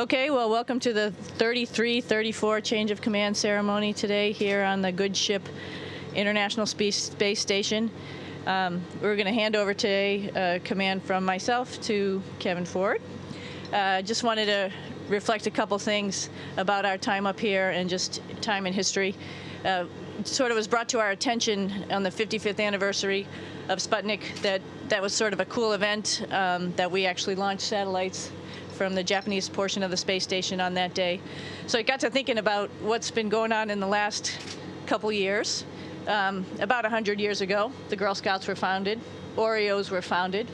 Okay, well, welcome to the 33-34 change of command ceremony today here on the Good Ship International Space Station. We're going to hand over today command from myself to Kevin Ford. Just wanted to reflect a couple things about our time up here and just time in history. Sort of was brought to our attention on the 55th anniversary of Sputnik that was sort of a cool event, that we actually launched satellites from the Japanese portion of the space station on that day. So I got to thinking about what's been going on in the last couple years. About 100 years ago, the Girl Scouts were founded, Oreos were founded.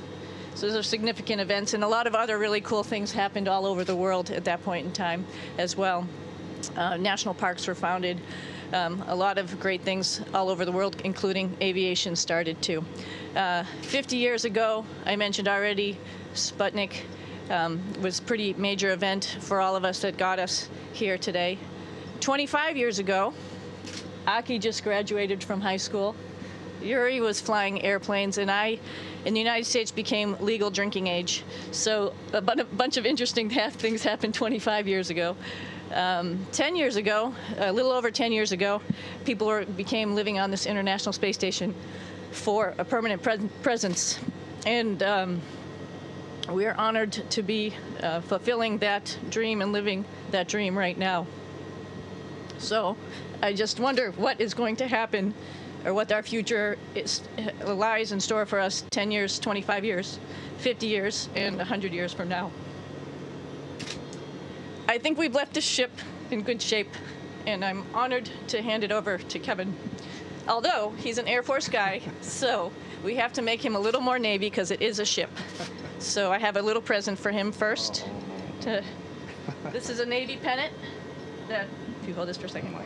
So those are significant events, and a lot of other really cool things happened all over the world at that point in time as well. National parks were founded. A lot of great things all over the world, including aviation, started too. 50 years ago, I mentioned already, Sputnik was a pretty major event for all of us that got us here today. 25 years ago, Aki just graduated from high school. Yuri was flying airplanes, and I, in the United States, became legal drinking age. So a bunch of interesting things happened 25 years ago. 10 years ago, a little over 10 years ago, people became living on this International Space Station for a permanent presence. And we are honored to be fulfilling that dream and living that dream right now. So I just wonder what is going to happen, or what our future lies in store for us 10 years, 25 years, 50 years, and 100 years from now. I think we've left this ship in good shape, and I'm honored to hand it over to Kevin. Although he's an Air Force guy, so we have to make him a little more Navy because it is a ship. So I have a little present for him first. This is a Navy pennant that, if you hold this for a second,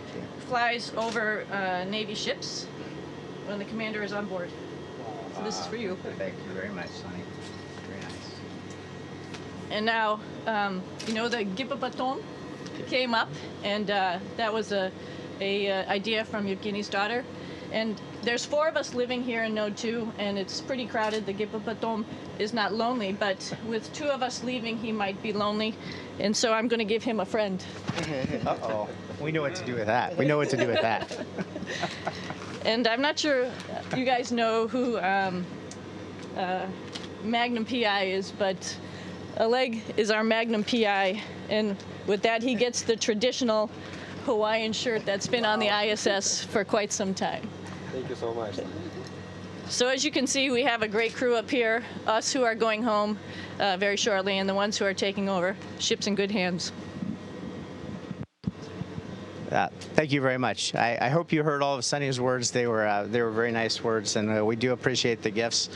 flies over Navy ships when the commander is on board. So this is for you. Thank you very much, Sonny. Very nice. And now, you know, the Gippabaton came up, and that was a idea from Yevgeny's daughter. And there's 4 of us living here in Node 2, and it's pretty crowded. The Gippabaton is not lonely, but with 2 of us leaving, he might be lonely. And so I'm going to give him a friend. Uh-oh. We know what to do with that. We know what to do with that. And I'm not sure you guys know who Magnum PI is, but Oleg is our Magnum PI. And with that, he gets the traditional Hawaiian shirt that's been on the ISS for quite some time. Thank you so much. So as you can see, we have a great crew up here, us who are going home very shortly, and the ones who are taking over. Ship's in good hands. Thank you very much. I hope you heard all of Sonny's words. They were very nice words, and we do appreciate the gifts.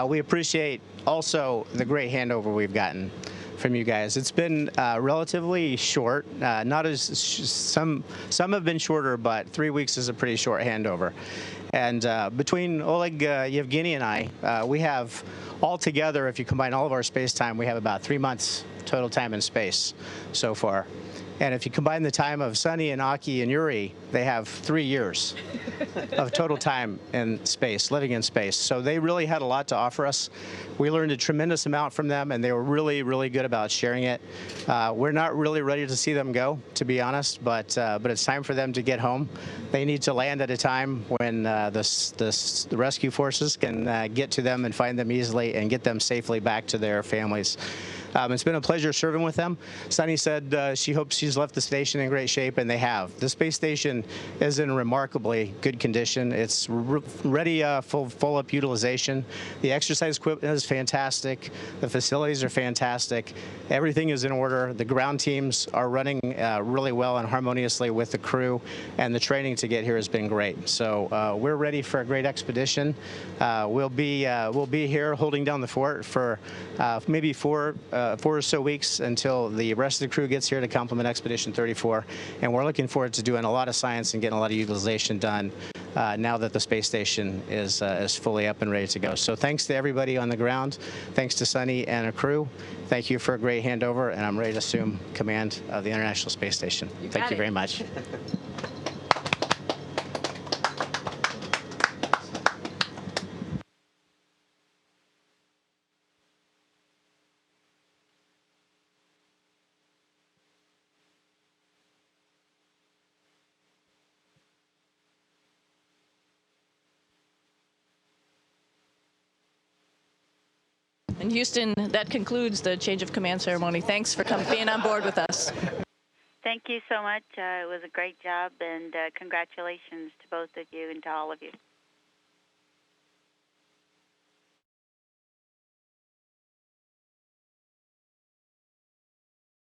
We appreciate also the great handover we've gotten from you guys. It's been relatively short. Not as some have been shorter, but 3 weeks is a pretty short handover. And between Oleg, Yevgeny, and I, we have altogether, if you combine all of our space time, we have about 3 months total time in space so far. And if you combine the time of Sonny and Aki and Yuri, they have 3 years of total time in space, living in space. So they really had a lot to offer us. We learned a tremendous amount from them, and they were really, really good about sharing it. We're not really ready to see them go, to be honest, but it's time for them to get home. They need to land at a time when the rescue forces can get to them and find them easily and get them safely back to their families. It's been a pleasure serving with them. Sonny said she hopes she's left the station in great shape, and they have. The space station is in remarkably good condition. It's ready full up utilization. The exercise equipment is fantastic. The facilities are fantastic. Everything is in order. The ground teams are running really well and harmoniously with the crew, and the training to get here has been great. So we're ready for a great expedition. We'll be here holding down the fort for maybe 4 or so weeks until the rest of the crew gets here to complement Expedition 34, and we're looking forward to doing a lot of science and getting a lot of utilization done now that the space station is fully up and ready to go. So thanks to everybody on the ground. Thanks to Sonny and her crew. Thank you for a great handover, and I'm ready to assume command of the International Space Station. Thank you very much. And Houston, that concludes the change of command ceremony. Thanks for being on board with us. Thank you so much. It was a great job, and congratulations to both of you and to all of you.